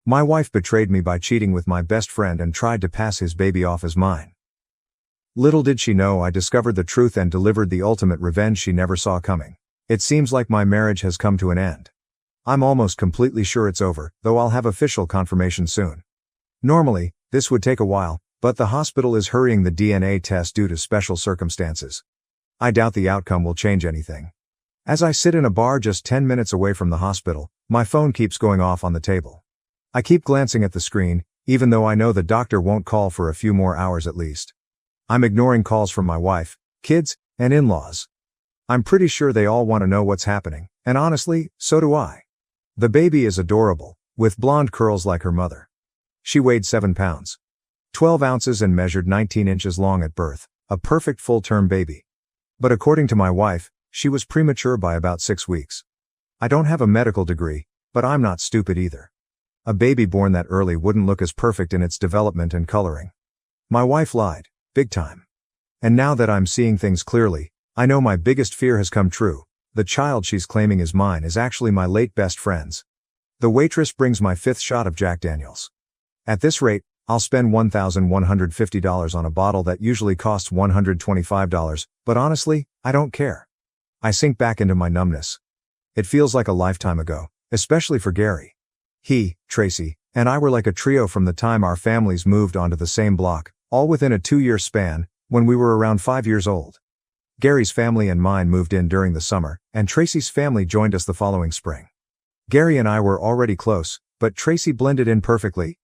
My wife betrayed me by cheating with my best friend and tried to pass his baby off as mine. Little did she know I discovered the truth and delivered the ultimate revenge she never saw coming. It seems like my marriage has come to an end. I'm almost completely sure it's over, though I'll have official confirmation soon. Normally, this would take a while, but the hospital is hurrying the DNA test due to special circumstances. I doubt the outcome will change anything. As I sit in a bar just 10 minutes away from the hospital, my phone keeps going off on the table. I keep glancing at the screen, even though I know the doctor won't call for a few more hours at least. I'm ignoring calls from my wife, kids, and in-laws. I'm pretty sure they all want to know what's happening, and honestly, so do I. The baby is adorable, with blonde curls like her mother. She weighed 7 pounds, 12 ounces and measured 19 inches long at birth, a perfect full-term baby. But according to my wife, she was premature by about 6 weeks. I don't have a medical degree, but I'm not stupid either. A baby born that early wouldn't look as perfect in its development and coloring. My wife lied, big time. And now that I'm seeing things clearly, I know my biggest fear has come true. The child she's claiming is mine is actually my late best friend's. The waitress brings my 5th shot of Jack Daniels. At this rate, I'll spend $1,150 on a bottle that usually costs $125, but honestly, I don't care. I sink back into my numbness. It feels like a lifetime ago, especially for Gary. He, Tracy, and I were like a trio from the time our families moved onto the same block, all within a 2-year span, when we were around 5 years old. Gary's family and mine moved in during the summer, and Tracy's family joined us the following spring. Gary and I were already close, but Tracy blended in perfectly.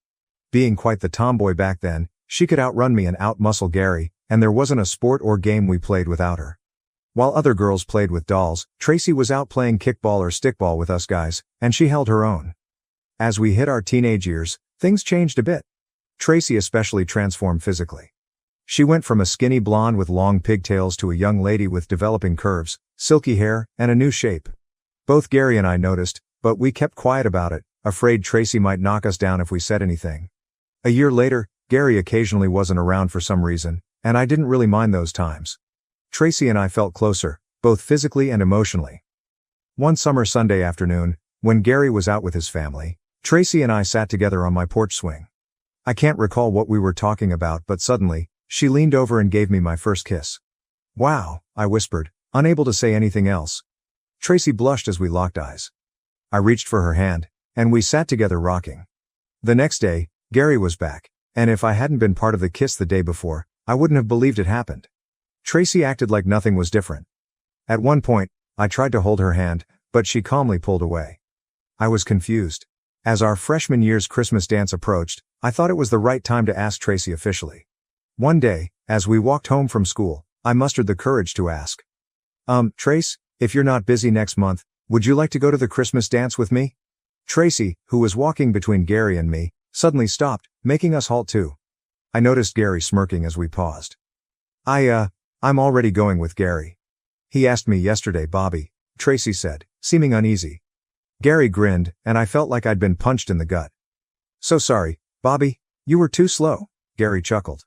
Being quite the tomboy back then, she could outrun me and outmuscle Gary, and there wasn't a sport or game we played without her. While other girls played with dolls, Tracy was out playing kickball or stickball with us guys, and she held her own. As we hit our teenage years, things changed a bit. Tracy especially transformed physically. She went from a skinny blonde with long pigtails to a young lady with developing curves, silky hair, and a new shape. Both Gary and I noticed, but we kept quiet about it, afraid Tracy might knock us down if we said anything. A year later, Gary occasionally wasn't around for some reason, and I didn't really mind those times. Tracy and I felt closer, both physically and emotionally. One summer Sunday afternoon, when Gary was out with his family, Tracy and I sat together on my porch swing. I can't recall what we were talking about, but suddenly, she leaned over and gave me my first kiss. "Wow," I whispered, unable to say anything else. Tracy blushed as we locked eyes. I reached for her hand, and we sat together rocking. The next day, Gary was back, and if I hadn't been part of the kiss the day before, I wouldn't have believed it happened. Tracy acted like nothing was different. At one point, I tried to hold her hand, but she calmly pulled away. I was confused. As our freshman year's Christmas dance approached, I thought it was the right time to ask Tracy officially. One day, as we walked home from school, I mustered the courage to ask. Trace, if you're not busy next month, would you like to go to the Christmas dance with me?" Tracy, who was walking between Gary and me, suddenly stopped, making us halt too. I noticed Gary smirking as we paused. I'm already going with Gary. He asked me yesterday, Bobby, Tracy said, seeming uneasy. Gary grinned, and I felt like I'd been punched in the gut. "So sorry, Bobby, you were too slow," Gary chuckled.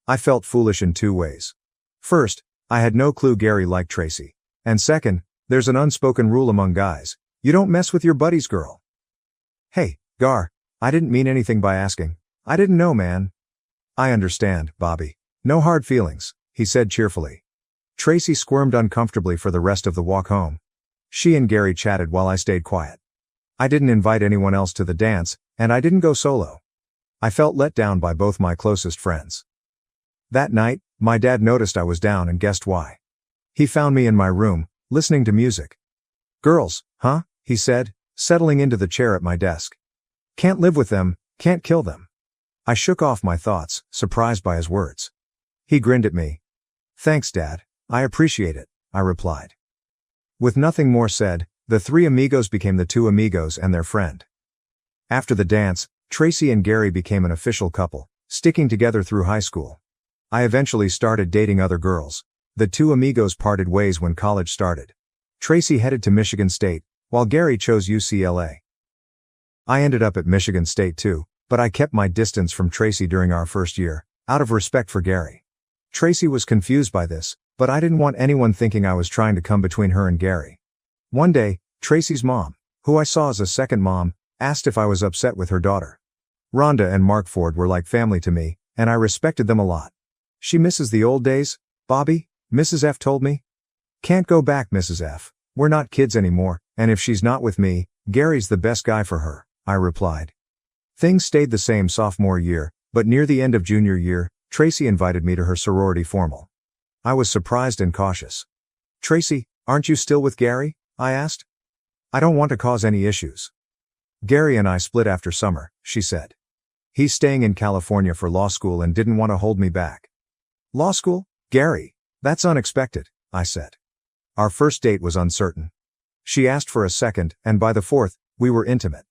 I felt foolish in 2 ways. First, I had no clue Gary liked Tracy. And second, there's an unspoken rule among guys. You don't mess with your buddy's girl. "Hey, Gar, I didn't mean anything by asking. I didn't know, man." "I understand, Bobby. No hard feelings," he said cheerfully. Tracy squirmed uncomfortably for the rest of the walk home. She and Gary chatted while I stayed quiet. I didn't invite anyone else to the dance, and I didn't go solo. I felt let down by both my closest friends. That night, my dad noticed I was down and guessed why. He found me in my room, listening to music. "Girls, huh?" he said, settling into the chair at my desk. "Can't live with them, can't kill them." I shook off my thoughts, surprised by his words. He grinned at me. "Thanks, Dad, I appreciate it," I replied. With nothing more said, the 3 amigos became the 2 amigos and their friend. After the dance, Tracy and Gary became an official couple, sticking together through high school. I eventually started dating other girls. The 2 amigos parted ways when college started. Tracy headed to Michigan State, while Gary chose UCLA. I ended up at Michigan State too, but I kept my distance from Tracy during our first year, out of respect for Gary. Tracy was confused by this, but I didn't want anyone thinking I was trying to come between her and Gary. One day, Tracy's mom, who I saw as a second mom, asked if I was upset with her daughter. Rhonda and Mark Ford were like family to me, and I respected them a lot. She misses the old days, Bobby, Mrs. F told me. Can't go back, Mrs. F. We're not kids anymore, and if she's not with me, Gary's the best guy for her, I replied. Things stayed the same sophomore year, but near the end of junior year, Tracy invited me to her sorority formal. I was surprised and cautious. Tracy, aren't you still with Gary? I asked. I don't want to cause any issues. Gary and I split after summer, she said. He's staying in California for law school and didn't want to hold me back. Law school? Gary? That's unexpected, I said. Our first date was uncertain. She asked for a second, and by the fourth, we were intimate.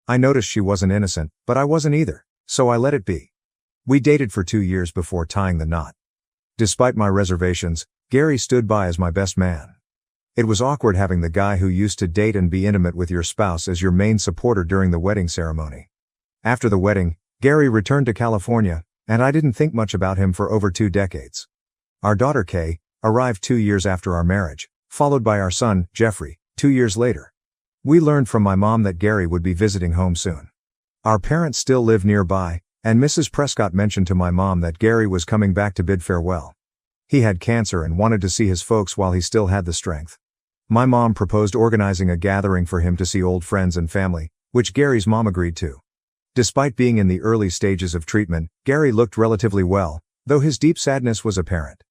I noticed she wasn't innocent, but I wasn't either, so I let it be. We dated for 2 years before tying the knot. Despite my reservations, Gary stood by as my best man. It was awkward having the guy who used to date and be intimate with your spouse as your main supporter during the wedding ceremony. After the wedding, Gary returned to California, and I didn't think much about him for over 2 decades. Our daughter Kay arrived 2 years after our marriage, followed by our son, Jeffrey, 2 years later. We learned from my mom that Gary would be visiting home soon. Our parents still live nearby, and Mrs. Prescott mentioned to my mom that Gary was coming back to bid farewell. He had cancer and wanted to see his folks while he still had the strength. My mom proposed organizing a gathering for him to see old friends and family, which Gary's mom agreed to. Despite being in the early stages of treatment, Gary looked relatively well, though his deep sadness was apparent.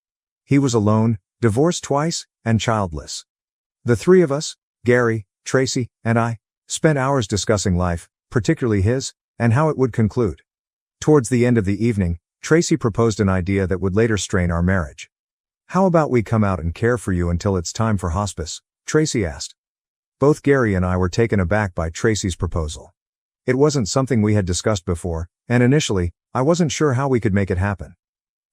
He was alone, divorced twice, and childless. The three of us, Gary, Tracy, and I, spent hours discussing life, particularly his, and how it would conclude. Towards the end of the evening, Tracy proposed an idea that would later strain our marriage. How about we come out and care for you until it's time for hospice? Tracy asked. Both Gary and I were taken aback by Tracy's proposal. It wasn't something we had discussed before, and initially, I wasn't sure how we could make it happen.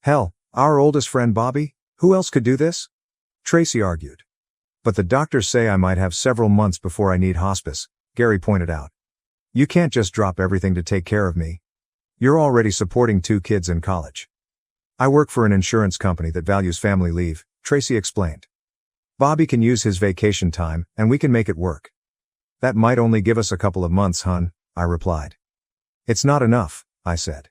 Hell, our oldest friend Bobby, who else could do this? Tracy argued. But the doctors say I might have several months before I need hospice, Gary pointed out. You can't just drop everything to take care of me. You're already supporting 2 kids in college. I work for an insurance company that values family leave, Tracy explained. Bobby can use his vacation time, and we can make it work. That might only give us a couple of months, hun, I replied. It's not enough, I said.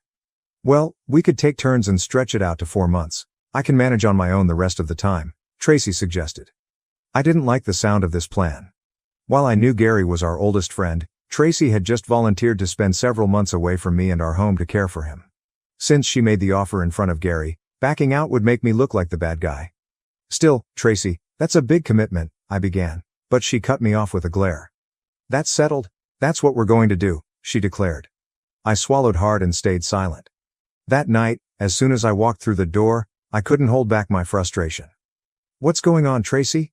Well, we could take turns and stretch it out to 4 months. I can manage on my own the rest of the time, Tracy suggested. I didn't like the sound of this plan. While I knew Gary was our oldest friend, Tracy had just volunteered to spend several months away from me and our home to care for him. Since she made the offer in front of Gary, backing out would make me look like the bad guy. Still, Tracy, that's a big commitment, I began, but she cut me off with a glare. That's settled, that's what we're going to do, she declared. I swallowed hard and stayed silent. That night, as soon as I walked through the door, I couldn't hold back my frustration. What's going on, Tracy?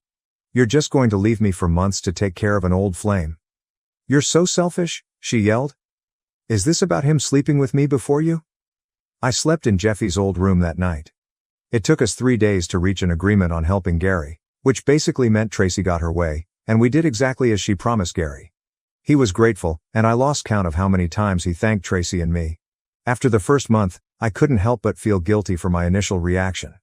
You're just going to leave me for months to take care of an old flame? You're so selfish, she yelled. Is this about him sleeping with me before you? I slept in Jeffy's old room that night. It took us 3 days to reach an agreement on helping Gary, which basically meant Tracy got her way, and we did exactly as she promised Gary. He was grateful, and I lost count of how many times he thanked Tracy and me. After the first month, I couldn't help but feel guilty for my initial reaction.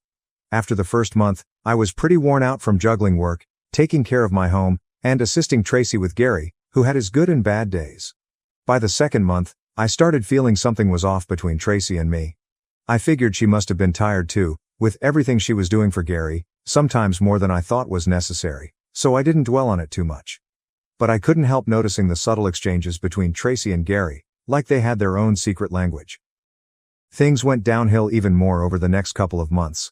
After the first month, I was pretty worn out from juggling work, taking care of my home, and assisting Tracy with Gary, who had his good and bad days. By the second month, I started feeling something was off between Tracy and me. I figured she must have been tired too, with everything she was doing for Gary, sometimes more than I thought was necessary, so I didn't dwell on it too much. But I couldn't help noticing the subtle exchanges between Tracy and Gary, like they had their own secret language. Things went downhill even more over the next couple of months.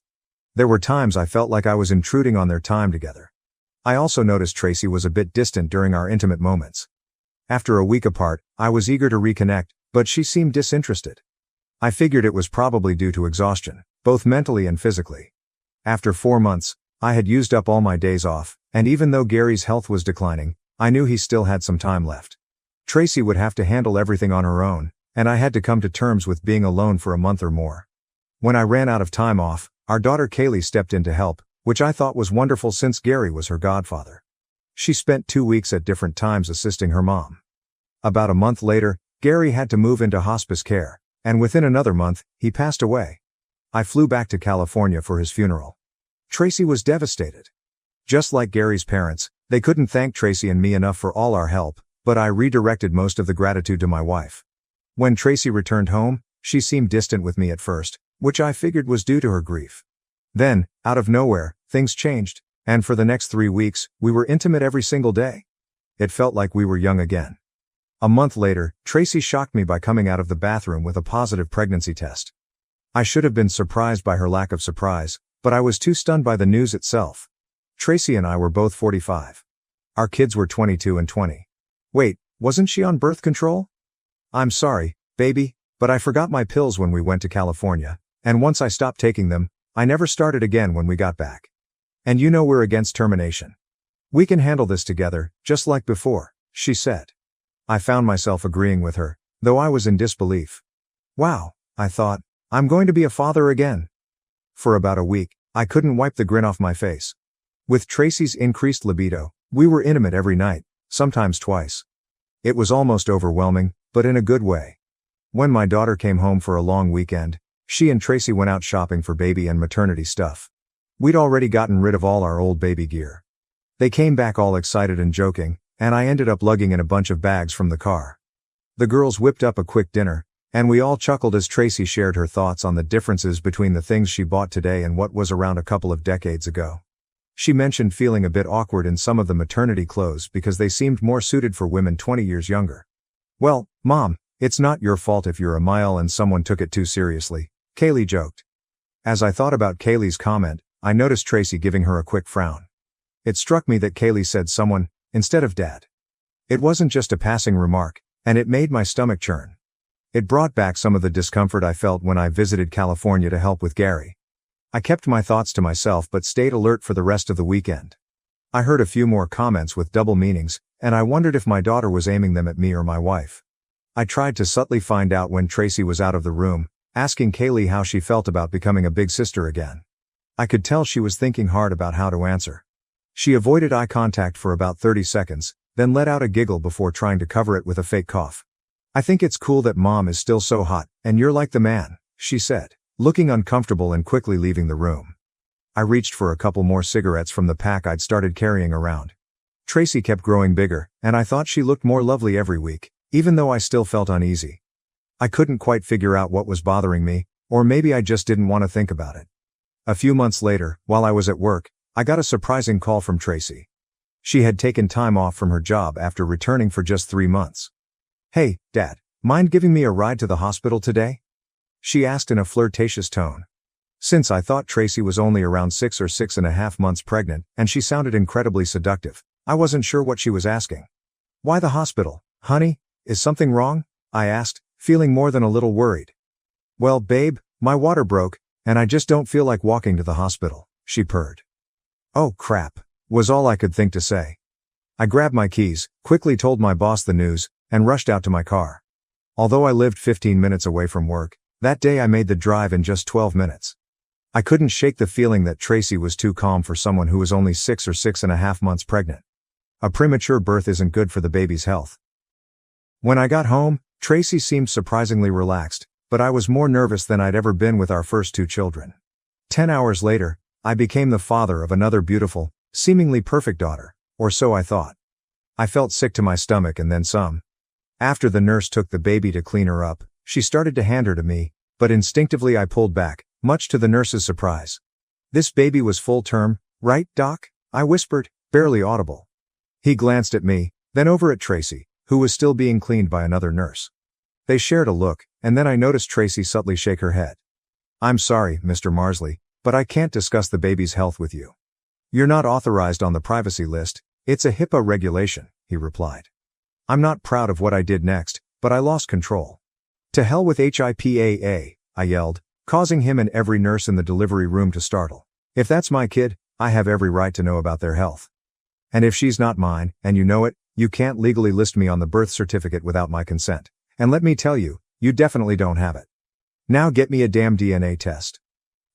There were times I felt like I was intruding on their time together. I also noticed Tracy was a bit distant during our intimate moments. After a week apart, I was eager to reconnect, but she seemed disinterested. I figured it was probably due to exhaustion, both mentally and physically. After 4 months, I had used up all my days off, and even though Gary's health was declining, I knew he still had some time left. Tracy would have to handle everything on her own, and I had to come to terms with being alone for a month or more. When I ran out of time off, our daughter Kaylee stepped in to help, which I thought was wonderful since Gary was her godfather. She spent 2 weeks at different times assisting her mom. About a month later, Gary had to move into hospice care, and within another month, he passed away. I flew back to California for his funeral. Tracy was devastated. Just like Gary's parents, they couldn't thank Tracy and me enough for all our help, but I redirected most of the gratitude to my wife. When Tracy returned home, she seemed distant with me at first, which I figured was due to her grief. Then, out of nowhere, things changed, and for the next 3 weeks, we were intimate every single day. It felt like we were young again. A month later, Tracy shocked me by coming out of the bathroom with a positive pregnancy test. I should have been surprised by her lack of surprise, but I was too stunned by the news itself. Tracy and I were both 45. Our kids were 22 and 20. Wait, wasn't she on birth control? I'm sorry, baby, but I forgot my pills when we went to California, and once I stopped taking them, I never started again when we got back. And you know we're against termination. We can handle this together, just like before, she said. I found myself agreeing with her, though I was in disbelief. Wow, I thought, I'm going to be a father again. For about a week, I couldn't wipe the grin off my face. With Tracy's increased libido, we were intimate every night, sometimes twice. It was almost overwhelming, but in a good way. When my daughter came home for a long weekend, she and Tracy went out shopping for baby and maternity stuff. We'd already gotten rid of all our old baby gear. They came back all excited and joking, and I ended up lugging in a bunch of bags from the car. The girls whipped up a quick dinner, and we all chuckled as Tracy shared her thoughts on the differences between the things she bought today and what was around a couple of decades ago. She mentioned feeling a bit awkward in some of the maternity clothes because they seemed more suited for women 20 years younger. Well, Mom, it's not your fault if you're a mile and someone took it too seriously, Kaylee joked. As I thought about Kaylee's comment, I noticed Tracy giving her a quick frown. It struck me that Kaylee said someone, instead of Dad. It wasn't just a passing remark, and it made my stomach churn. It brought back some of the discomfort I felt when I visited California to help with Gary. I kept my thoughts to myself but stayed alert for the rest of the weekend. I heard a few more comments with double meanings, and I wondered if my daughter was aiming them at me or my wife. I tried to subtly find out when Tracy was out of the room, asking Kaylee how she felt about becoming a big sister again. I could tell she was thinking hard about how to answer. She avoided eye contact for about 30 seconds, then let out a giggle before trying to cover it with a fake cough. I think it's cool that Mom is still so hot, and you're like the man, she said, looking uncomfortable and quickly leaving the room. I reached for a couple more cigarettes from the pack I'd started carrying around. Tracy kept growing bigger, and I thought she looked more lovely every week, even though I still felt uneasy. I couldn't quite figure out what was bothering me, or maybe I just didn't want to think about it. A few months later, while I was at work, I got a surprising call from Tracy. She had taken time off from her job after returning for just 3 months. Hey, Dad, mind giving me a ride to the hospital today? She asked in a flirtatious tone. Since I thought Tracy was only around 6 or 6.5 months pregnant, and she sounded incredibly seductive, I wasn't sure what she was asking. Why the hospital, honey? Is something wrong? I asked, feeling more than a little worried. Well, babe, my water broke, and I just don't feel like walking to the hospital, she purred. Oh crap, was all I could think to say. I grabbed my keys, quickly told my boss the news, and rushed out to my car. Although I lived 15 minutes away from work, that day I made the drive in just 12 minutes. I couldn't shake the feeling that Tracy was too calm for someone who was only 6 or 6.5 months pregnant. A premature birth isn't good for the baby's health. When I got home, Tracy seemed surprisingly relaxed, but I was more nervous than I'd ever been with our first 2 children. 10 hours later, I became the father of another beautiful, seemingly perfect daughter, or so I thought. I felt sick to my stomach and then some. After the nurse took the baby to clean her up, she started to hand her to me, but instinctively I pulled back, much to the nurse's surprise. This baby was full term, right, Doc? I whispered, barely audible. He glanced at me, then over at Tracy, who was still being cleaned by another nurse. They shared a look, and then I noticed Tracy subtly shake her head. I'm sorry, Mr. Marsley, but I can't discuss the baby's health with you. You're not authorized on the privacy list, it's a HIPAA regulation, he replied. I'm not proud of what I did next, but I lost control. To hell with HIPAA, I yelled, causing him and every nurse in the delivery room to startle. If that's my kid, I have every right to know about their health. And if she's not mine, and you know it, you can't legally list me on the birth certificate without my consent. And let me tell you, you definitely don't have it. Now get me a damn DNA test.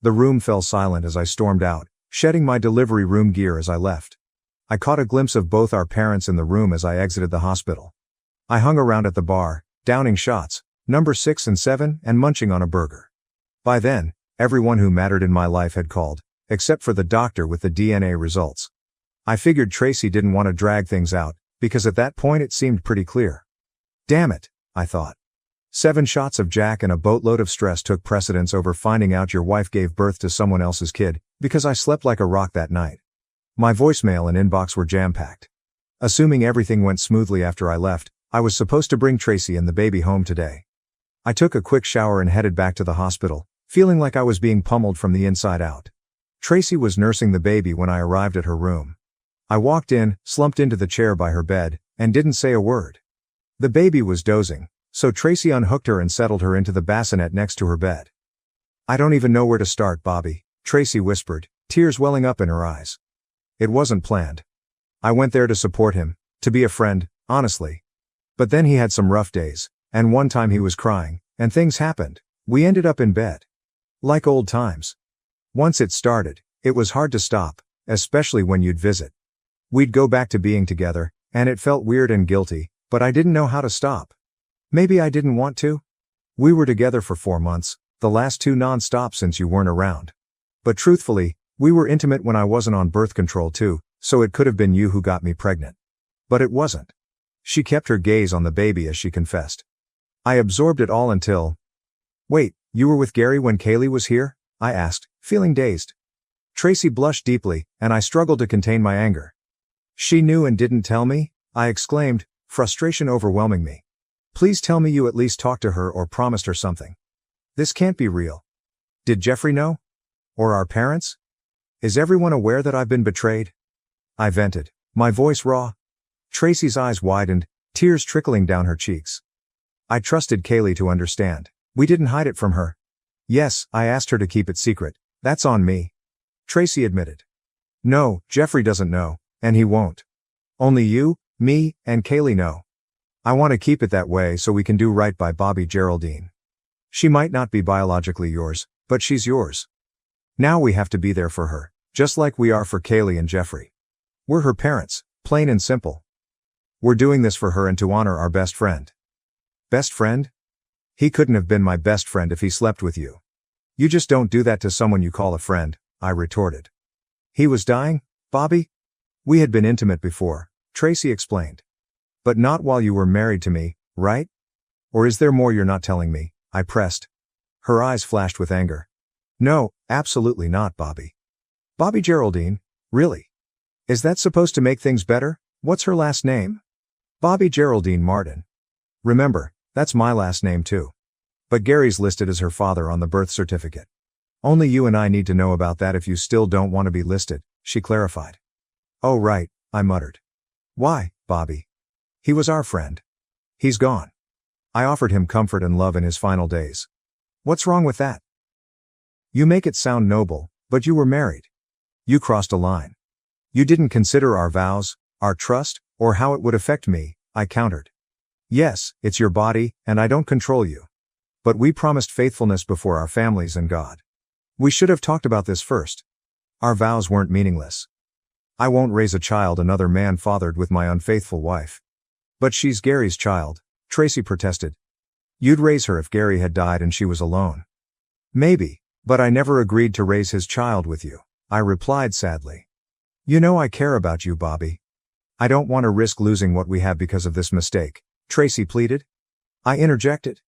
The room fell silent as I stormed out, shedding my delivery room gear as I left. I caught a glimpse of both our parents in the room as I exited the hospital. I hung around at the bar, downing shots, number 6 and 7, and munching on a burger. By then, everyone who mattered in my life had called, except for the doctor with the DNA results. I figured Tracy didn't want to drag things out, because at that point it seemed pretty clear. Damn it, I thought. 7 shots of Jack and a boatload of stress took precedence over finding out your wife gave birth to someone else's kid, because I slept like a rock that night. My voicemail and inbox were jam-packed. Assuming everything went smoothly after I left, I was supposed to bring Tracy and the baby home today. I took a quick shower and headed back to the hospital, feeling like I was being pummeled from the inside out. Tracy was nursing the baby when I arrived at her room. I walked in, slumped into the chair by her bed, and didn't say a word. The baby was dozing, so Tracy unhooked her and settled her into the bassinet next to her bed. "I don't even know where to start, Bobby," Tracy whispered, tears welling up in her eyes. It wasn't planned. I went there to support him, to be a friend, honestly. But then he had some rough days, and one time he was crying, and things happened. We ended up in bed. Like old times. Once it started, it was hard to stop, especially when you'd visit. We'd go back to being together, and it felt weird and guilty, but I didn't know how to stop. Maybe I didn't want to? We were together for 4 months, the last 2 non-stop since you weren't around. But truthfully, we were intimate when I wasn't on birth control too, so it could have been you who got me pregnant. But it wasn't. She kept her gaze on the baby as she confessed. I absorbed it all until... "Wait, you were with Gary when Kaylee was here?" I asked, feeling dazed. Tracy blushed deeply, and I struggled to contain my anger. "She knew and didn't tell me?" I exclaimed, frustration overwhelming me. "Please tell me you at least talked to her or promised her something. This can't be real. Did Jeffrey know? Or our parents? Is everyone aware that I've been betrayed?" I vented, my voice raw. Tracy's eyes widened, tears trickling down her cheeks. "I trusted Kaylee to understand. We didn't hide it from her." "Yes, I asked her to keep it secret. That's on me," Tracy admitted. "No, Jeffrey doesn't know, and he won't. Only you, me, and Kaylee know. I want to keep it that way so we can do right by Bobby Geraldine. She might not be biologically yours, but she's yours. Now we have to be there for her, just like we are for Kaylee and Jeffrey. We're her parents, plain and simple. We're doing this for her and to honor our best friend." "Best friend? He couldn't have been my best friend if he slept with you. You just don't do that to someone you call a friend," I retorted. "He was dying, Bobby?" "We had been intimate before," Tracy explained. "But not while you were married to me, right? Or is there more you're not telling me?" I pressed. Her eyes flashed with anger. "No, absolutely not, Bobby." "Bobby Geraldine? Really? Is that supposed to make things better? What's her last name?" "Bobby Geraldine Martin. Remember, that's my last name too. But Gary's listed as her father on the birth certificate. Only you and I need to know about that if you still don't want to be listed," she clarified. "Oh right," I muttered. "Why, Bobby? He was our friend. He's gone. I offered him comfort and love in his final days. What's wrong with that?" "You make it sound noble, but you were married. You crossed a line. You didn't consider our vows, our trust, or how it would affect me," I countered. "Yes, it's your body, and I don't control you. But we promised faithfulness before our families and God. We should have talked about this first. Our vows weren't meaningless. I won't raise a child another man fathered with my unfaithful wife." "But she's Gary's child," Tracy protested. "You'd raise her if Gary had died and she was alone." "Maybe, but I never agreed to raise his child with you," I replied sadly. "You know I care about you, Bobby. I don't want to risk losing what we have because of this mistake," Tracy pleaded. I interjected.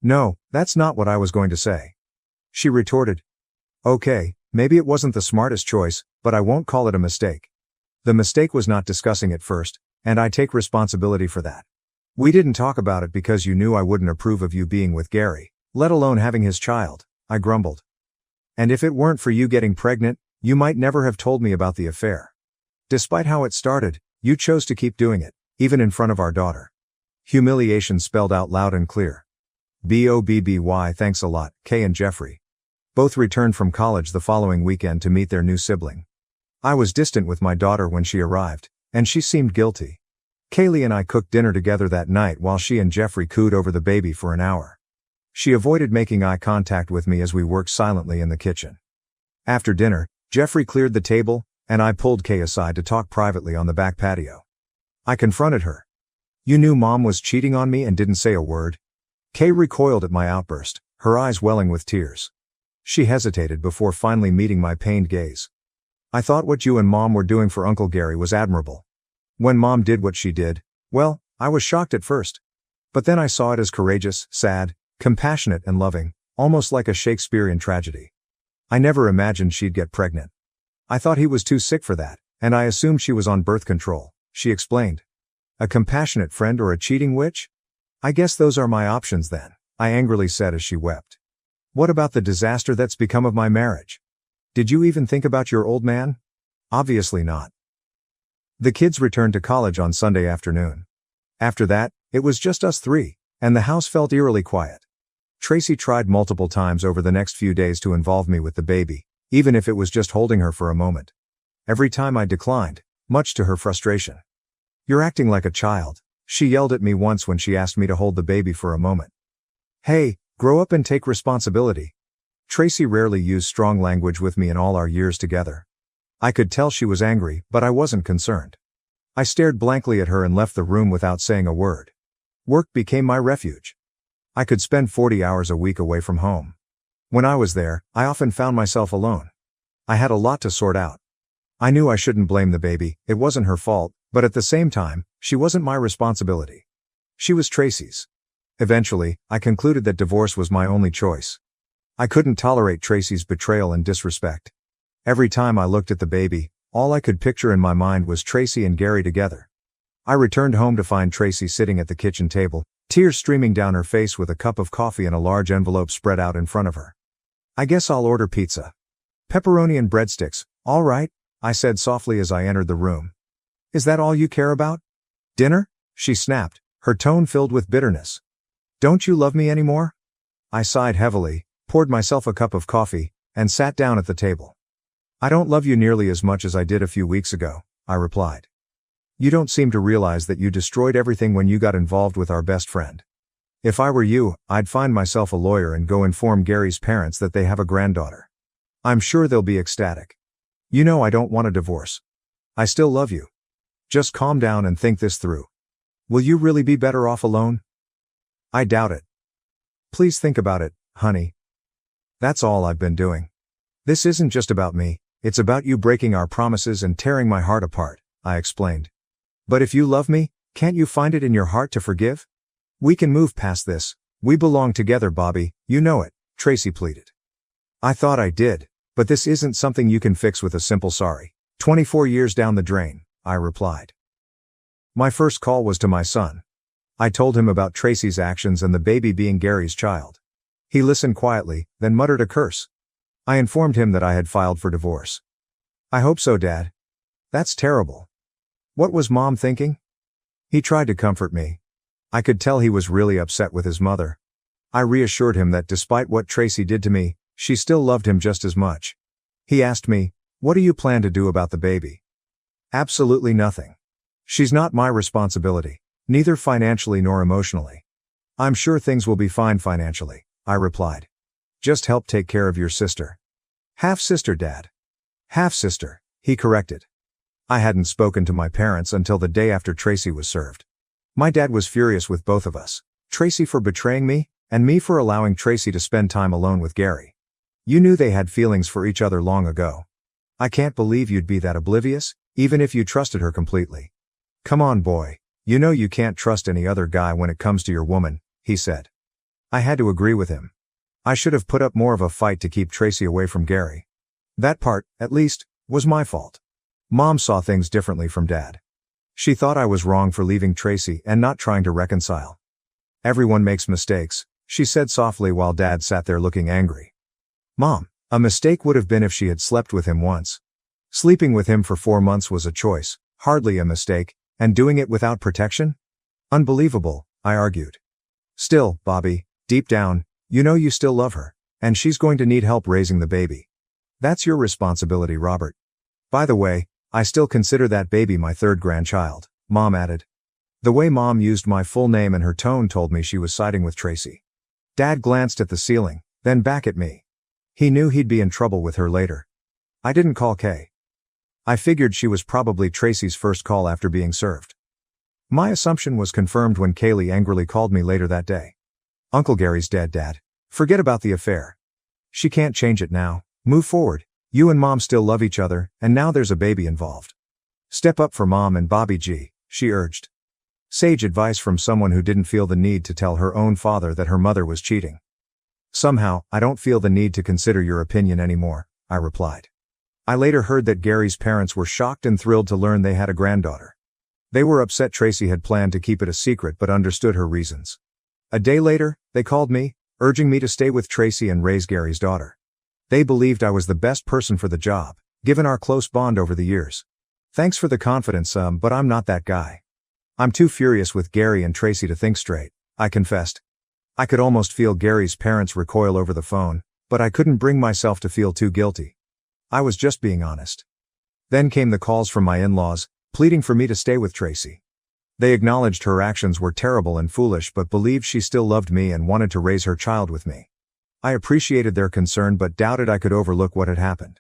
"No, that's not what I was going to say," she retorted. "Okay, maybe it wasn't the smartest choice, but I won't call it a mistake. The mistake was not discussing it first, and I take responsibility for that. We didn't talk about it because you knew I wouldn't approve of you being with Gary, let alone having his child," I grumbled. "And if it weren't for you getting pregnant, you might never have told me about the affair. Despite how it started, you chose to keep doing it, even in front of our daughter." Humiliation spelled out loud and clear. "Bobby, thanks a lot, Kay and Jeffrey. Both returned from college the following weekend to meet their new sibling. I was distant with my daughter when she arrived, and she seemed guilty. Kaylee and I cooked dinner together that night while she and Jeffrey cooed over the baby for an hour. She avoided making eye contact with me as we worked silently in the kitchen. After dinner, Jeffrey cleared the table, and I pulled Kay aside to talk privately on the back patio. I confronted her. "You knew Mom was cheating on me and didn't say a word?" Kay recoiled at my outburst, her eyes welling with tears. She hesitated before finally meeting my pained gaze. "I thought what you and Mom were doing for Uncle Gary was admirable. When Mom did what she did, well, I was shocked at first. But then I saw it as courageous, sad, compassionate and loving, almost like a Shakespearean tragedy. I never imagined she'd get pregnant. I thought he was too sick for that, and I assumed she was on birth control, she explained. A compassionate friend or a cheating witch? I guess those are my options then, I angrily said as she wept. What about the disaster that's become of my marriage? Did you even think about your old man? Obviously not. The kids returned to college on Sunday afternoon. After that, it was just us three, and the house felt eerily quiet. Tracy tried multiple times over the next few days to involve me with the baby, even if it was just holding her for a moment. Every time I declined, much to her frustration. You're acting like a child, she yelled at me once when she asked me to hold the baby for a moment. Hey, grow up and take responsibility. Tracy rarely used strong language with me in all our years together. I could tell she was angry, but I wasn't concerned. I stared blankly at her and left the room without saying a word. Work became my refuge. I could spend 40 hours a week away from home. When I was there, I often found myself alone. I had a lot to sort out. I knew I shouldn't blame the baby, it wasn't her fault, but at the same time, she wasn't my responsibility. She was Tracy's. Eventually, I concluded that divorce was my only choice. I couldn't tolerate Tracy's betrayal and disrespect. Every time I looked at the baby, all I could picture in my mind was Tracy and Gary together. I returned home to find Tracy sitting at the kitchen table, tears streaming down her face with a cup of coffee and a large envelope spread out in front of her. I guess I'll order pizza. Pepperoni and breadsticks, all right, I said softly as I entered the room. Is that all you care about? Dinner? She snapped, her tone filled with bitterness. Don't you love me anymore? I sighed heavily, poured myself a cup of coffee, and sat down at the table. I don't love you nearly as much as I did a few weeks ago, I replied. You don't seem to realize that you destroyed everything when you got involved with our best friend. If I were you, I'd find myself a lawyer and go inform Gary's parents that they have a granddaughter. I'm sure they'll be ecstatic. You know I don't want a divorce. I still love you. Just calm down and think this through. Will you really be better off alone? I doubt it. Please think about it, honey. That's all I've been doing. This isn't just about me, it's about you breaking our promises and tearing my heart apart, I explained. But if you love me, can't you find it in your heart to forgive? We can move past this. We belong together, Bobby, you know it, Tracy pleaded. I thought I did, but this isn't something you can fix with a simple sorry. 24 years down the drain, I replied. My first call was to my son. I told him about Tracy's actions and the baby being Gary's child. He listened quietly, then muttered a curse. I informed him that I had filed for divorce. I hope so, Dad. That's terrible. What was Mom thinking? He tried to comfort me. I could tell he was really upset with his mother. I reassured him that despite what Tracy did to me, she still loved him just as much. He asked me, what do you plan to do about the baby? Absolutely nothing. She's not my responsibility, neither financially nor emotionally. I'm sure things will be fine financially, I replied. Just help take care of your sister. Half-sister, Dad. Half-sister, he corrected. I hadn't spoken to my parents until the day after Tracy was served. My dad was furious with both of us, Tracy for betraying me, and me for allowing Tracy to spend time alone with Gary. You knew they had feelings for each other long ago. I can't believe you'd be that oblivious, even if you trusted her completely. Come on, boy, you know you can't trust any other guy when it comes to your woman, he said. I had to agree with him. I should have put up more of a fight to keep Tracy away from Gary. That part, at least, was my fault. Mom saw things differently from Dad. She thought I was wrong for leaving Tracy and not trying to reconcile. Everyone makes mistakes, she said softly while Dad sat there looking angry. Mom, a mistake would have been if she had slept with him once. Sleeping with him for 4 months was a choice, hardly a mistake, and doing it without protection? Unbelievable, I argued. Still, Bobby, deep down, you know you still love her, and she's going to need help raising the baby. That's your responsibility, Robert. By the way, I still consider that baby my third grandchild, Mom added. The way Mom used my full name and her tone told me she was siding with Tracy. Dad glanced at the ceiling, then back at me. He knew he'd be in trouble with her later. I didn't call Kay. I figured she was probably Tracy's first call after being served. My assumption was confirmed when Kaylee angrily called me later that day. Uncle Gary's dead, Dad. Forget about the affair. She can't change it now. Move forward. You and Mom still love each other, and now there's a baby involved. Step up for Mom and Bobby G, she urged. Sage advice from someone who didn't feel the need to tell her own father that her mother was cheating. Somehow, I don't feel the need to consider your opinion anymore, I replied. I later heard that Gary's parents were shocked and thrilled to learn they had a granddaughter. They were upset Tracy had planned to keep it a secret but understood her reasons. A day later, they called me, urging me to stay with Tracy and raise Gary's daughter. They believed I was the best person for the job, given our close bond over the years. Thanks for the confidence, but I'm not that guy. I'm too furious with Gary and Tracy to think straight, I confessed. I could almost feel Gary's parents recoil over the phone, but I couldn't bring myself to feel too guilty. I was just being honest. Then came the calls from my in-laws, pleading for me to stay with Tracy. They acknowledged her actions were terrible and foolish but believed she still loved me and wanted to raise her child with me. I appreciated their concern but doubted I could overlook what had happened.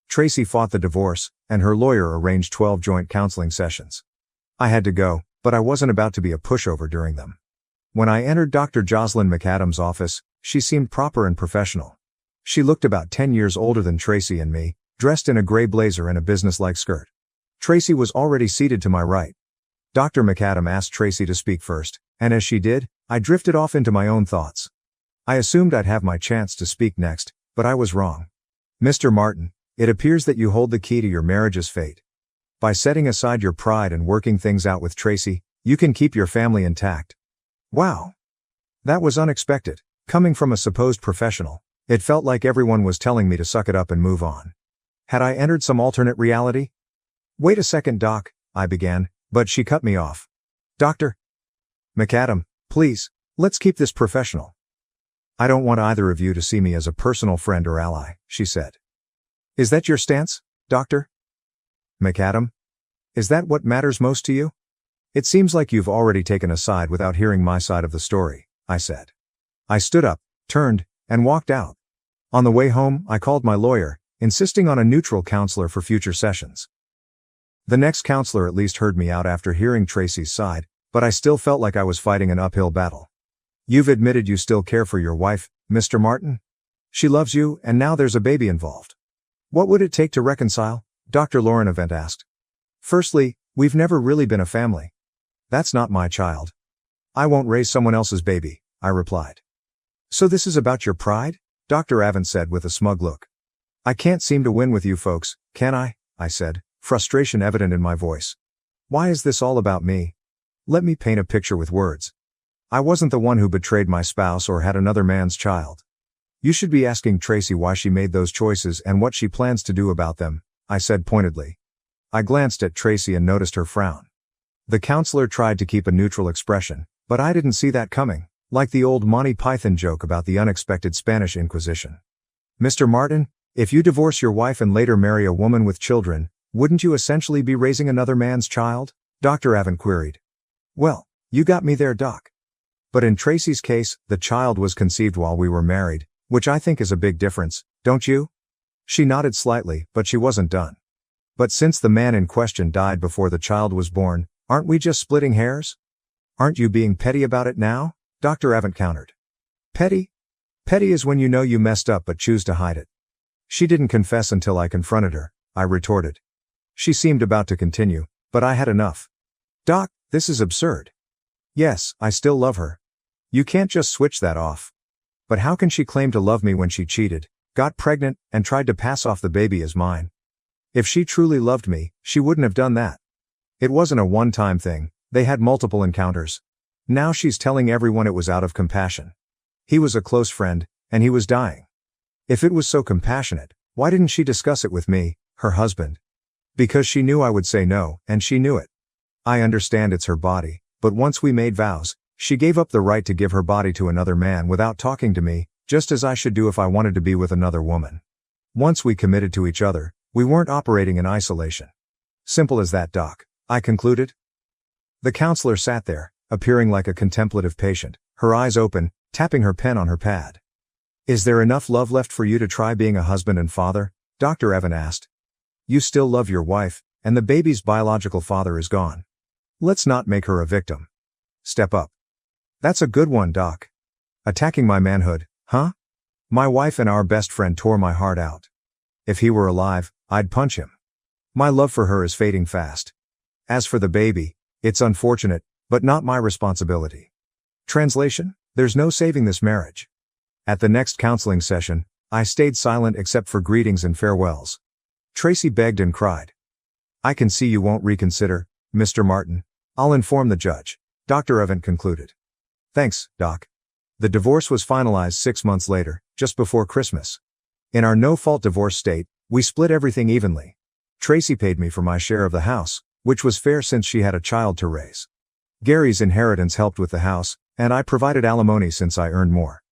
Tracy fought the divorce, and her lawyer arranged 12 joint counseling sessions. I had to go, but I wasn't about to be a pushover during them. When I entered Dr. Jocelyn McAdams' office, she seemed proper and professional. She looked about 10 years older than Tracy and me, dressed in a gray blazer and a business-like skirt. Tracy was already seated to my right. Dr. McAdam asked Tracy to speak first, and as she did, I drifted off into my own thoughts. I assumed I'd have my chance to speak next, but I was wrong. Mr. Martin, it appears that you hold the key to your marriage's fate. By setting aside your pride and working things out with Tracy, you can keep your family intact. Wow. That was unexpected. Coming from a supposed professional, it felt like everyone was telling me to suck it up and move on. Had I entered some alternate reality? Wait a second, Doc, I began, but she cut me off. Dr. McAdam, please, let's keep this professional. I don't want either of you to see me as a personal friend or ally, she said. Is that your stance, Dr. McAdam? Is that what matters most to you? It seems like you've already taken a side without hearing my side of the story, I said. I stood up, turned, and walked out. On the way home, I called my lawyer, insisting on a neutral counselor for future sessions. The next counselor at least heard me out after hearing Tracy's side, but I still felt like I was fighting an uphill battle. You've admitted you still care for your wife, Mr. Martin? She loves you, and now there's a baby involved. What would it take to reconcile? Dr. Lauren Event asked. Firstly, we've never really been a family. That's not my child. I won't raise someone else's baby, I replied. So this is about your pride? Dr. Avent said with a smug look. I can't seem to win with you folks, can I? I said, frustration evident in my voice. Why is this all about me? Let me paint a picture with words. I wasn't the one who betrayed my spouse or had another man's child. You should be asking Tracy why she made those choices and what she plans to do about them, I said pointedly. I glanced at Tracy and noticed her frown. The counselor tried to keep a neutral expression, but I didn't see that coming, like the old Monty Python joke about the unexpected Spanish Inquisition. Mr. Martin, if you divorce your wife and later marry a woman with children, wouldn't you essentially be raising another man's child? Dr. Avent queried. Well, you got me there, Doc. But in Tracy's case, the child was conceived while we were married, which I think is a big difference, don't you? She nodded slightly, but she wasn't done. But since the man in question died before the child was born, aren't we just splitting hairs? Aren't you being petty about it now? Dr. Avent countered. Petty? Petty is when you know you messed up but choose to hide it. She didn't confess until I confronted her, I retorted. She seemed about to continue, but I had enough. Doc, this is absurd. Yes, I still love her. You can't just switch that off. But how can she claim to love me when she cheated, got pregnant, and tried to pass off the baby as mine? If she truly loved me, she wouldn't have done that. It wasn't a one-time thing, they had multiple encounters. Now she's telling everyone it was out of compassion. He was a close friend, and he was dying. If it was so compassionate, why didn't she discuss it with me, her husband? Because she knew I would say no, and she knew it. I understand it's her body, but once we made vows, she gave up the right to give her body to another man without talking to me, just as I should do if I wanted to be with another woman. Once we committed to each other, we weren't operating in isolation. Simple as that, Doc, I concluded. The counselor sat there, appearing like a contemplative patient, her eyes open, tapping her pen on her pad. Is there enough love left for you to try being a husband and father? Dr. Event asked. You still love your wife, and the baby's biological father is gone. Let's not make her a victim. Step up. That's a good one, Doc. Attacking my manhood, huh? My wife and our best friend tore my heart out. If he were alive, I'd punch him. My love for her is fading fast. As for the baby, it's unfortunate, but not my responsibility. Translation: there's no saving this marriage. At the next counseling session, I stayed silent except for greetings and farewells. Tracy begged and cried. I can see you won't reconsider, Mr. Martin. I'll inform the judge, Dr. Event concluded. Thanks, Doc. The divorce was finalized 6 months later, just before Christmas. In our no-fault divorce state, we split everything evenly. Tracy paid me for my share of the house, which was fair since she had a child to raise. Gary's inheritance helped with the house, and I provided alimony since I earned more.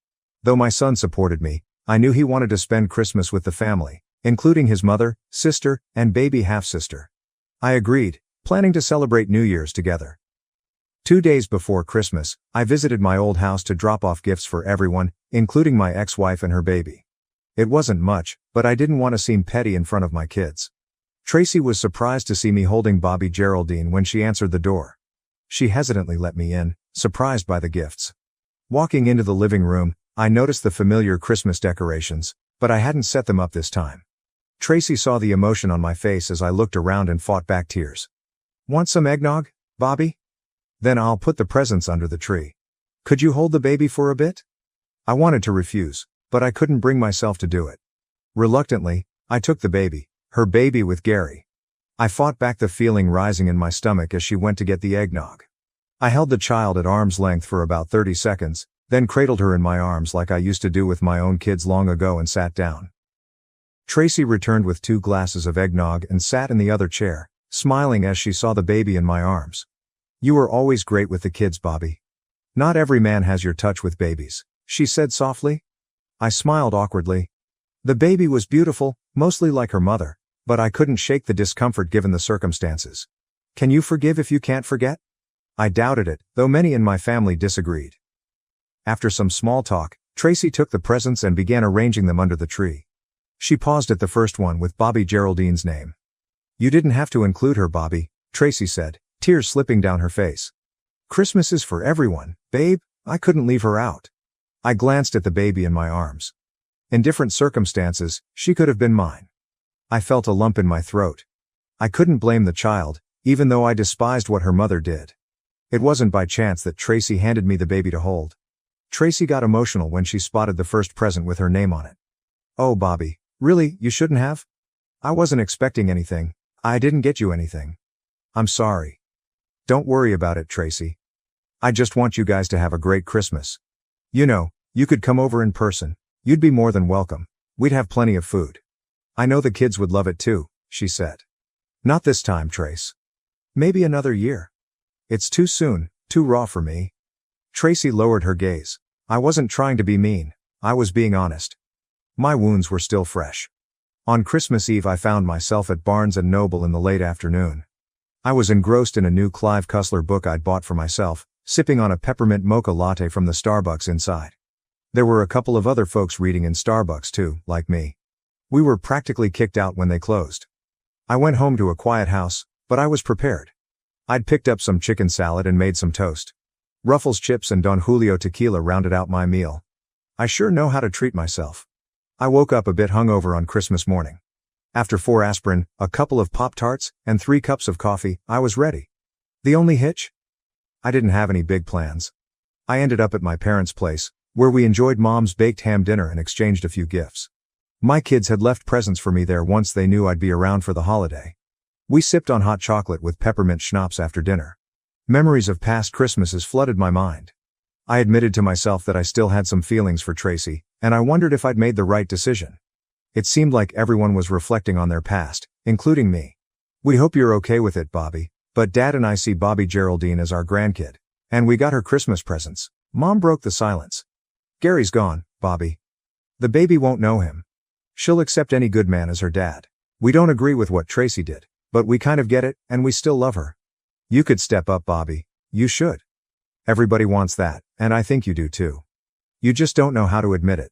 Though my son supported me, I knew he wanted to spend Christmas with the family, including his mother, sister, and baby half-sister. I agreed, planning to celebrate New Year's together. 2 days before Christmas, I visited my old house to drop off gifts for everyone, including my ex-wife and her baby. It wasn't much, but I didn't want to seem petty in front of my kids. Tracy was surprised to see me holding Bobby Geraldine when she answered the door. She hesitantly let me in, surprised by the gifts. Walking into the living room, I noticed the familiar Christmas decorations, but I hadn't set them up this time. Tracy saw the emotion on my face as I looked around and fought back tears. Want some eggnog, Bobby? Then I'll put the presents under the tree. Could you hold the baby for a bit? I wanted to refuse, but I couldn't bring myself to do it. Reluctantly, I took the baby, her baby with Gary. I fought back the feeling rising in my stomach as she went to get the eggnog. I held the child at arm's length for about 30 seconds, then cradled her in my arms like I used to do with my own kids long ago and sat down. Tracy returned with 2 glasses of eggnog and sat in the other chair, smiling as she saw the baby in my arms. You were always great with the kids, Bobby. Not every man has your touch with babies, she said softly. I smiled awkwardly. The baby was beautiful, mostly like her mother, but I couldn't shake the discomfort given the circumstances. Can you forgive if you can't forget? I doubted it, though many in my family disagreed. After some small talk, Tracy took the presents and began arranging them under the tree. She paused at the first one with Bobby Geraldine's name. You didn't have to include her, Bobby, Tracy said, tears slipping down her face. Christmas is for everyone, babe, I couldn't leave her out. I glanced at the baby in my arms. In different circumstances, she could have been mine. I felt a lump in my throat. I couldn't blame the child, even though I despised what her mother did. It wasn't by chance that Tracy handed me the baby to hold. Tracy got emotional when she spotted the first present with her name on it. Oh, Bobby, really, you shouldn't have? I wasn't expecting anything. I didn't get you anything. I'm sorry. Don't worry about it, Tracy. I just want you guys to have a great Christmas. You know, you could come over in person. You'd be more than welcome. We'd have plenty of food. I know the kids would love it too, she said. Not this time, Trace. Maybe another year. It's too soon, too raw for me. Tracy lowered her gaze. I wasn't trying to be mean. I was being honest. My wounds were still fresh. On Christmas Eve I found myself at Barnes & Noble in the late afternoon. I was engrossed in a new Clive Cussler book I'd bought for myself, sipping on a peppermint mocha latte from the Starbucks inside. There were a couple of other folks reading in Starbucks too, like me. We were practically kicked out when they closed. I went home to a quiet house, but I was prepared. I'd picked up some chicken salad and made some toast. Ruffles chips and Don Julio tequila rounded out my meal. I sure know how to treat myself. I woke up a bit hungover on Christmas morning. After 4 aspirin, a couple of Pop-Tarts, and 3 cups of coffee, I was ready. The only hitch? I didn't have any big plans. I ended up at my parents' place, where we enjoyed Mom's baked ham dinner and exchanged a few gifts. My kids had left presents for me there once they knew I'd be around for the holiday. We sipped on hot chocolate with peppermint schnapps after dinner. Memories of past Christmases flooded my mind. I admitted to myself that I still had some feelings for Tracy, and I wondered if I'd made the right decision. It seemed like everyone was reflecting on their past, including me. We hope you're okay with it, Bobby, but Dad and I see Bobby Geraldine as our grandkid, and we got her Christmas presents. Mom broke the silence. Gary's gone, Bobby. The baby won't know him. She'll accept any good man as her dad. We don't agree with what Tracy did, but we kind of get it, and we still love her. You could step up, Bobby. You should. Everybody wants that, and I think you do too. You just don't know how to admit it.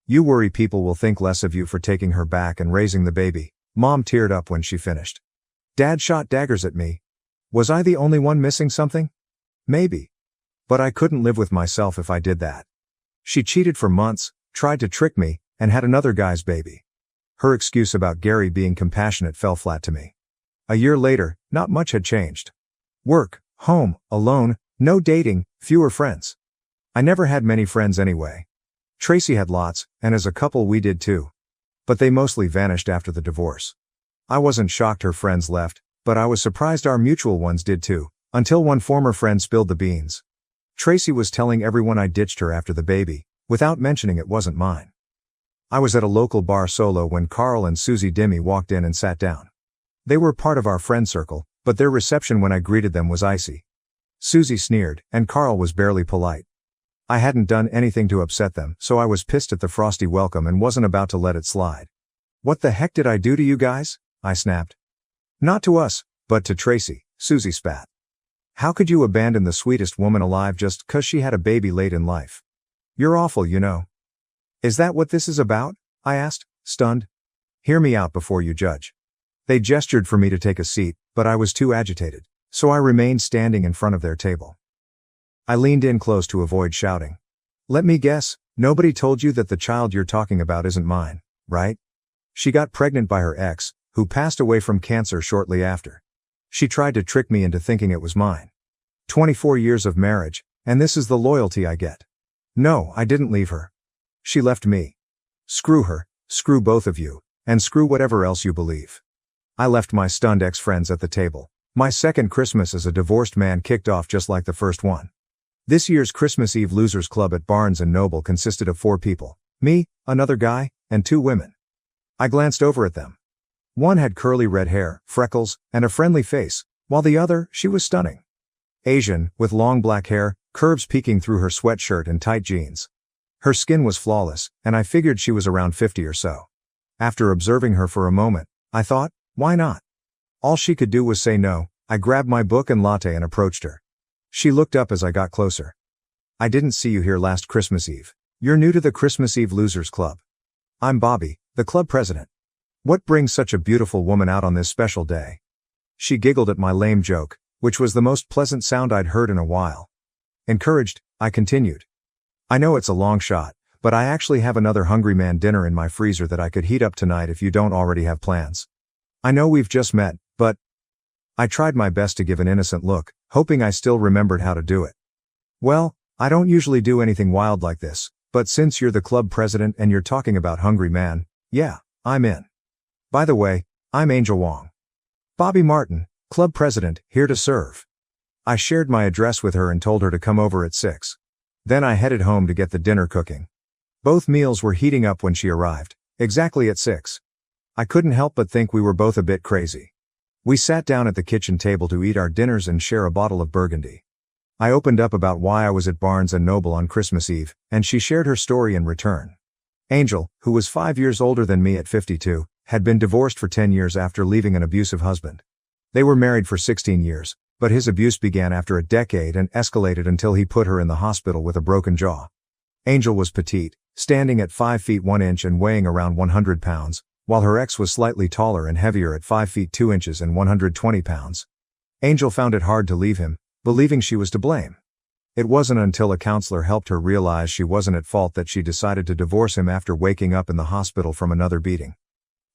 You worry people will think less of you for taking her back and raising the baby. Mom teared up when she finished. Dad shot daggers at me. Was I the only one missing something? Maybe. But I couldn't live with myself if I did that. She cheated for months, tried to trick me, and had another guy's baby. Her excuse about Gary being compassionate fell flat to me. A year later, not much had changed. Work, home, alone, no dating, fewer friends. I never had many friends anyway. Tracy had lots, and as a couple we did too. But they mostly vanished after the divorce. I wasn't shocked her friends left, but I was surprised our mutual ones did too, until one former friend spilled the beans. Tracy was telling everyone I ditched her after the baby, without mentioning it wasn't mine. I was at a local bar solo when Carl and Susie Dimmy walked in and sat down. They were part of our friend circle, but their reception when I greeted them was icy. Susie sneered, and Carl was barely polite. I hadn't done anything to upset them, so I was pissed at the frosty welcome and wasn't about to let it slide. "What the heck did I do to you guys?" I snapped. "Not to us, but to Tracy," Susie spat. "How could you abandon the sweetest woman alive just 'cause she had a baby late in life? You're awful, you know." "Is that what this is about?" I asked, stunned. "Hear me out before you judge." They gestured for me to take a seat, but I was too agitated, so I remained standing in front of their table. I leaned in close to avoid shouting. "Let me guess, nobody told you that the child you're talking about isn't mine, right? She got pregnant by her ex, who passed away from cancer shortly after. She tried to trick me into thinking it was mine. 24 years of marriage, and this is the loyalty I get. No, I didn't leave her. She left me. Screw her, screw both of you, and screw whatever else you believe." I left my stunned ex-friends at the table. My second Christmas as a divorced man kicked off just like the first one. This year's Christmas Eve Losers Club at Barnes & Noble consisted of 4 people, me, another guy, and 2 women. I glanced over at them. One had curly red hair, freckles, and a friendly face, while the other, she was stunning. Asian, with long black hair, curves peeking through her sweatshirt and tight jeans. Her skin was flawless, and I figured she was around 50 or so. After observing her for a moment, I thought, why not? All she could do was say no. I grabbed my book and latte and approached her. She looked up as I got closer. "I didn't see you here last Christmas Eve. You're new to the Christmas Eve Losers Club." "I'm Bobby, the club president. What brings such a beautiful woman out on this special day?" She giggled at my lame joke, which was the most pleasant sound I'd heard in a while. Encouraged, I continued. "I know it's a long shot, but I actually have another Hungry Man dinner in my freezer that I could heat up tonight if you don't already have plans. I know we've just met, but..." I tried my best to give an innocent look, hoping I still remembered how to do it. "Well, I don't usually do anything wild like this, but since you're the club president and you're talking about Hungry Man, yeah, I'm in. By the way, I'm Angel Wong. Bobby Martin, club president, here to serve." I shared my address with her and told her to come over at 6. Then I headed home to get the dinner cooking. Both meals were heating up when she arrived, exactly at 6. I couldn't help but think we were both a bit crazy. We sat down at the kitchen table to eat our dinners and share a bottle of Burgundy. I opened up about why I was at Barnes & Noble on Christmas Eve, and she shared her story in return. Angel, who was 5 years older than me at 52, had been divorced for 10 years after leaving an abusive husband. They were married for 16 years, but his abuse began after a decade and escalated until he put her in the hospital with a broken jaw. Angel was petite, standing at 5 feet 1 inch and weighing around 100 pounds, while her ex was slightly taller and heavier at 5 feet 2 inches and 120 pounds. Angel found it hard to leave him, believing she was to blame. It wasn't until a counselor helped her realize she wasn't at fault that she decided to divorce him after waking up in the hospital from another beating.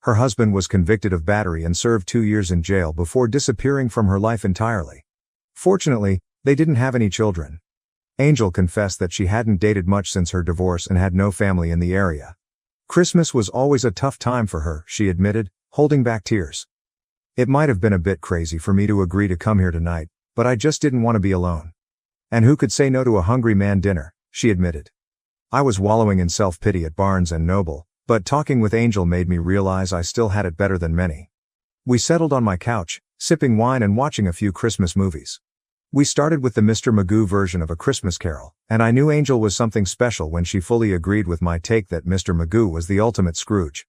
Her husband was convicted of battery and served 2 years in jail before disappearing from her life entirely. Fortunately, they didn't have any children. Angel confessed that she hadn't dated much since her divorce and had no family in the area. Christmas was always a tough time for her, she admitted, holding back tears. "It might have been a bit crazy for me to agree to come here tonight, but I just didn't want to be alone. And who could say no to a Hungry Man dinner," she admitted. I was wallowing in self-pity at Barnes & Noble, but talking with Angel made me realize I still had it better than many. We settled on my couch, sipping wine and watching a few Christmas movies. We started with the Mr. Magoo version of A Christmas Carol, and I knew Angel was something special when she fully agreed with my take that Mr. Magoo was the ultimate Scrooge.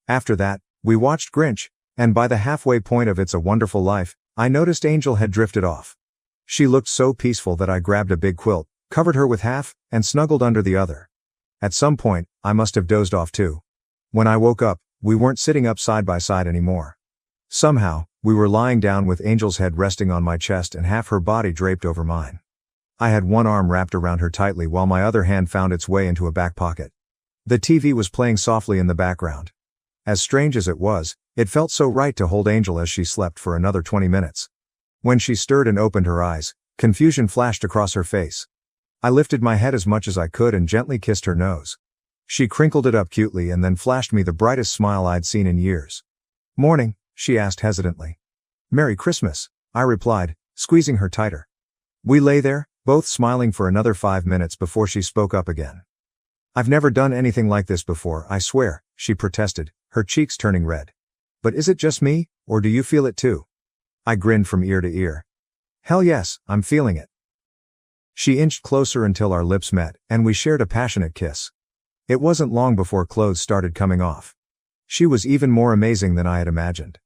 After that, we watched Grinch, and by the halfway point of It's a Wonderful Life, I noticed Angel had drifted off. She looked so peaceful that I grabbed a big quilt, covered her with half, and snuggled under the other. At some point, I must have dozed off too. When I woke up, we weren't sitting up side by side anymore. Somehow, we were lying down with Angel's head resting on my chest and half her body draped over mine. I had one arm wrapped around her tightly while my other hand found its way into a back pocket. The TV was playing softly in the background. As strange as it was, It felt so right to hold Angel as she slept for another 20 minutes. When she stirred and opened her eyes, confusion flashed across her face. I lifted my head as much as I could and gently kissed her nose. She crinkled it up cutely and then flashed me the brightest smile I'd seen in years. "Morning," she asked hesitantly. "Merry Christmas," I replied, squeezing her tighter. We lay there, both smiling for another 5 minutes before she spoke up again. "I've never done anything like this before, I swear," she protested, her cheeks turning red. "But is it just me, or do you feel it too?" I grinned from ear to ear. "Hell yes, I'm feeling it." She inched closer until our lips met, and we shared a passionate kiss. It wasn't long before clothes started coming off. She was even more amazing than I had imagined.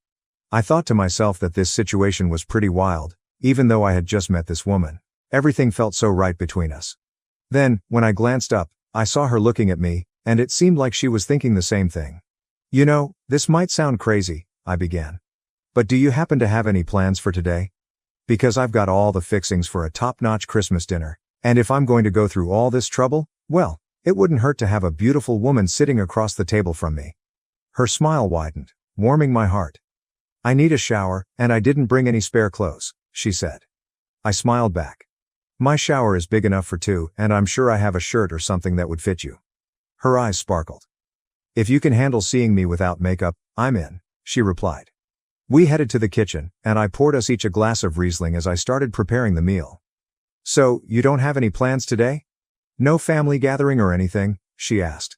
I thought to myself that this situation was pretty wild, even though I had just met this woman. Everything felt so right between us. Then, when I glanced up, I saw her looking at me, and it seemed like she was thinking the same thing. "You know, this might sound crazy," I began. "But do you happen to have any plans for today? Because I've got all the fixings for a top-notch Christmas dinner, and if I'm going to go through all this trouble, well, it wouldn't hurt to have a beautiful woman sitting across the table from me." Her smile widened, warming my heart. "I need a shower, and I didn't bring any spare clothes," she said. I smiled back. "My shower is big enough for two, and I'm sure I have a shirt or something that would fit you." Her eyes sparkled. "If you can handle seeing me without makeup, I'm in," she replied. We headed to the kitchen, and I poured us each a glass of Riesling as I started preparing the meal. "So, you don't have any plans today? No family gathering or anything?" she asked.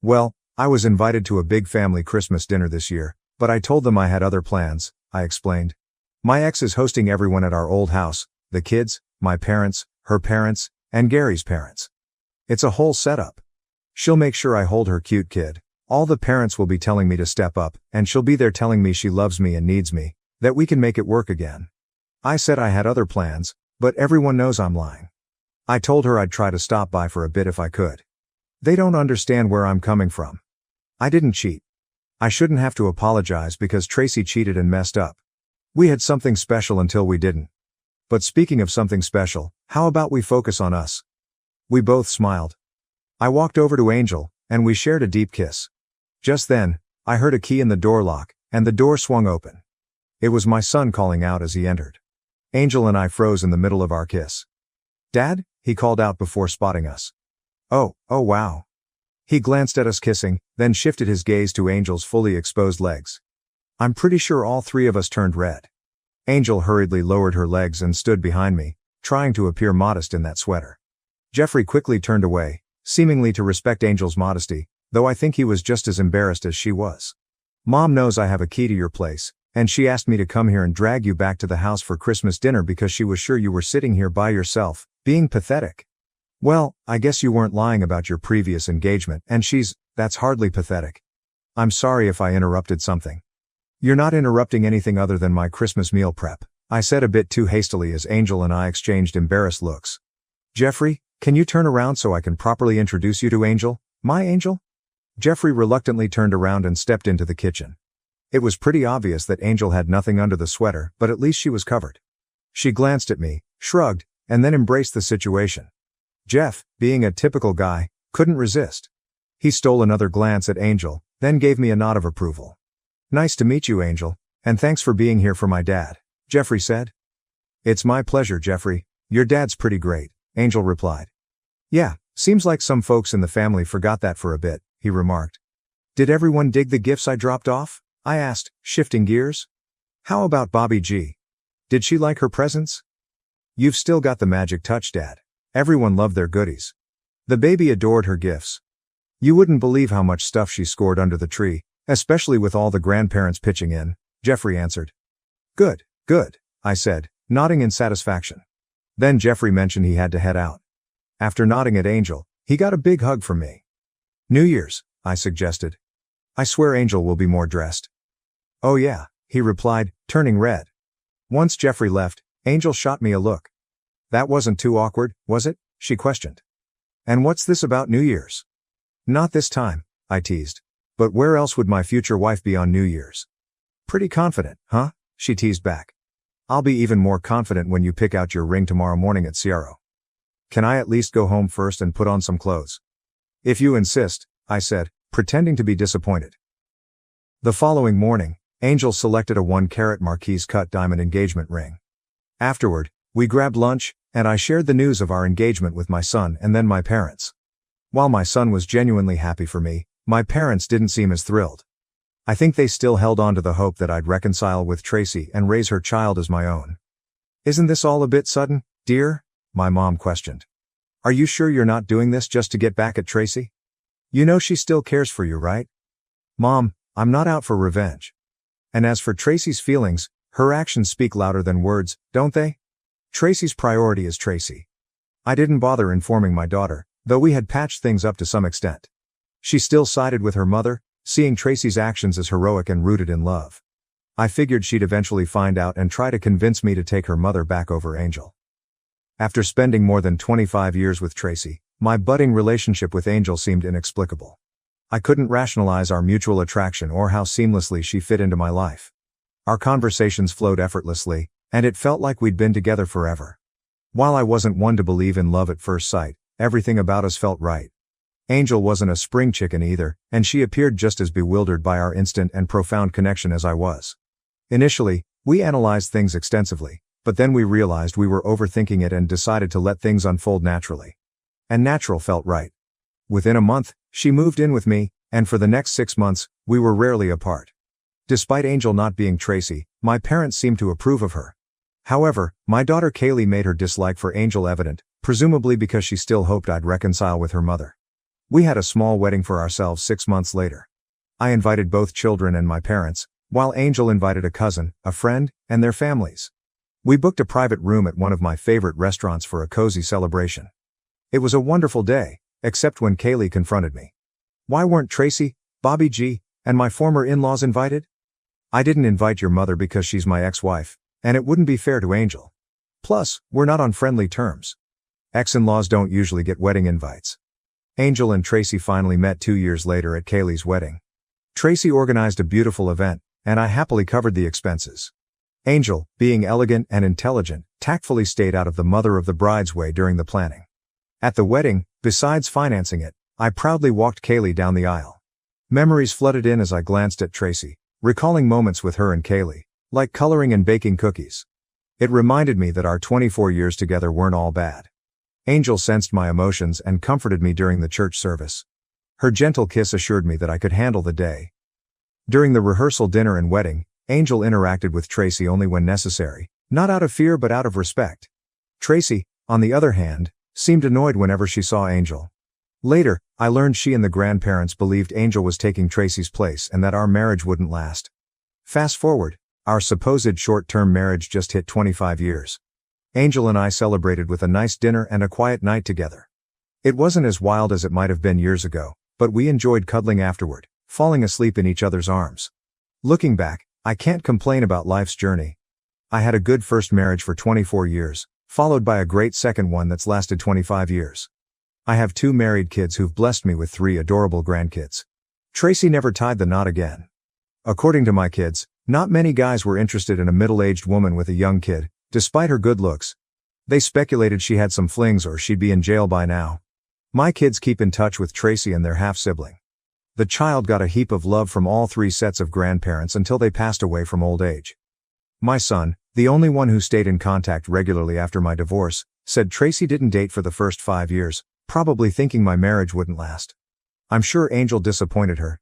"Well, I was invited to a big family Christmas dinner this year, but I told them I had other plans," I explained. "My ex is hosting everyone at our old house, the kids, my parents, her parents, and Gary's parents. It's a whole setup. She'll make sure I hold her cute kid. All the parents will be telling me to step up, and she'll be there telling me she loves me and needs me, that we can make it work again." I said I had other plans, but everyone knows I'm lying. I told her I'd try to stop by for a bit if I could. They don't understand where I'm coming from. I didn't cheat. I shouldn't have to apologize because Tracy cheated and messed up. We had something special until we didn't. But speaking of something special, how about we focus on us? We both smiled. I walked over to Angel, and we shared a deep kiss. Just then, I heard a key in the door lock, and the door swung open. It was my son calling out as he entered. Angel and I froze in the middle of our kiss. "Dad?" he called out before spotting us. Oh wow." He glanced at us kissing, then shifted his gaze to Angel's fully exposed legs. I'm pretty sure all three of us turned red. Angel hurriedly lowered her legs and stood behind me, trying to appear modest in that sweater. Jeffrey quickly turned away, seemingly to respect Angel's modesty, though I think he was just as embarrassed as she was. "Mom knows I have a key to your place, and she asked me to come here and drag you back to the house for Christmas dinner because she was sure you were sitting here by yourself, being pathetic." "Well, I guess you weren't lying about your previous engagement, and that's hardly pathetic. I'm sorry if I interrupted something." "You're not interrupting anything other than my Christmas meal prep," I said a bit too hastily as Angel and I exchanged embarrassed looks. "Jeffrey, can you turn around so I can properly introduce you to Angel, my Angel?" Jeffrey reluctantly turned around and stepped into the kitchen. It was pretty obvious that Angel had nothing under the sweater, but at least she was covered. She glanced at me, shrugged, and then embraced the situation. Jeff, being a typical guy, couldn't resist. He stole another glance at Angel, then gave me a nod of approval. "Nice to meet you, Angel, and thanks for being here for my dad," Jeffrey said. "It's my pleasure, Jeffrey. Your dad's pretty great," Angel replied. "Yeah, seems like some folks in the family forgot that for a bit," he remarked. "Did everyone dig the gifts I dropped off?" I asked, shifting gears. "How about Bobby G? Did she like her presents?" "You've still got the magic touch, Dad. Everyone loved their goodies. The baby adored her gifts. You wouldn't believe how much stuff she scored under the tree, especially with all the grandparents pitching in," Jeffrey answered. Good, I said, nodding in satisfaction. Then Jeffrey mentioned he had to head out. After nodding at Angel, he got a big hug from me. "New Year's," I suggested. "I swear Angel will be more dressed." "Oh yeah," he replied, turning red. Once Jeffrey left, Angel shot me a look. "That wasn't too awkward, was it?" she questioned. "And what's this about New Year's?" "Not this time," I teased. "But where else would my future wife be on New Year's?" "Pretty confident, huh?" she teased back. "I'll be even more confident when you pick out your ring tomorrow morning at Ciaro. Can I at least go home first and put on some clothes?" "If you insist," I said, pretending to be disappointed. The following morning, Angel selected a 1-carat Marquise cut diamond engagement ring. Afterward, we grabbed lunch, and I shared the news of our engagement with my son and then my parents. While my son was genuinely happy for me, my parents didn't seem as thrilled. I think they still held on to the hope that I'd reconcile with Tracy and raise her child as my own. "Isn't this all a bit sudden, dear?" my mom questioned. "Are you sure you're not doing this just to get back at Tracy? You know she still cares for you, right?" "Mom, I'm not out for revenge. And as for Tracy's feelings, her actions speak louder than words, don't they? Tracy's priority is Tracy." I didn't bother informing my daughter, though we had patched things up to some extent. She still sided with her mother, seeing Tracy's actions as heroic and rooted in love. I figured she'd eventually find out and try to convince me to take her mother back over Angel. After spending more than 25 years with Tracy, my budding relationship with Angel seemed inexplicable. I couldn't rationalize our mutual attraction or how seamlessly she fit into my life. Our conversations flowed effortlessly, and it felt like we'd been together forever. While I wasn't one to believe in love at first sight, everything about us felt right. Angel wasn't a spring chicken either, and she appeared just as bewildered by our instant and profound connection as I was. Initially, we analyzed things extensively, but then we realized we were overthinking it and decided to let things unfold naturally. And natural felt right. Within a month, she moved in with me, and for the next 6 months, we were rarely apart. Despite Angel not being Tracy, my parents seemed to approve of her. However, my daughter Kaylee made her dislike for Angel evident, presumably because she still hoped I'd reconcile with her mother. We had a small wedding for ourselves 6 months later. I invited both children and my parents, while Angel invited a cousin, a friend, and their families. We booked a private room at one of my favorite restaurants for a cozy celebration. It was a wonderful day, except when Kaylee confronted me. "Why weren't Tracy, Bobby G, and my former in-laws invited?" "I didn't invite your mother because she's my ex-wife, and it wouldn't be fair to Angel. Plus, we're not on friendly terms. Ex-in-laws don't usually get wedding invites." Angel and Tracy finally met 2 years later at Kaylee's wedding. Tracy organized a beautiful event, and I happily covered the expenses. Angel, being elegant and intelligent, tactfully stayed out of the mother of the bride's way during the planning. At the wedding, besides financing it, I proudly walked Kaylee down the aisle. Memories flooded in as I glanced at Tracy, recalling moments with her and Kaylee, like coloring and baking cookies. It reminded me that our 24 years together weren't all bad. Angel sensed my emotions and comforted me during the church service. Her gentle kiss assured me that I could handle the day. During the rehearsal dinner and wedding, Angel interacted with Tracy only when necessary, not out of fear but out of respect. Tracy, on the other hand, seemed annoyed whenever she saw Angel. Later, I learned she and the grandparents believed Angel was taking Tracy's place and that our marriage wouldn't last. Fast forward, our supposed short-term marriage just hit 25 years. Angel and I celebrated with a nice dinner and a quiet night together. It wasn't as wild as it might have been years ago, but we enjoyed cuddling afterward, falling asleep in each other's arms. Looking back, I can't complain about life's journey. I had a good first marriage for 24 years, followed by a great second one that's lasted 25 years. I have 2 married kids who've blessed me with 3 adorable grandkids. Tracy never tied the knot again. According to my kids, not many guys were interested in a middle-aged woman with a young kid, despite her good looks. They speculated she had some flings or she'd be in jail by now. My kids keep in touch with Tracy and their half-sibling. The child got a heap of love from all 3 sets of grandparents until they passed away from old age. My son, the only one who stayed in contact regularly after my divorce, said Tracy didn't date for the first 5 years, probably thinking my marriage wouldn't last. I'm sure Angel disappointed her,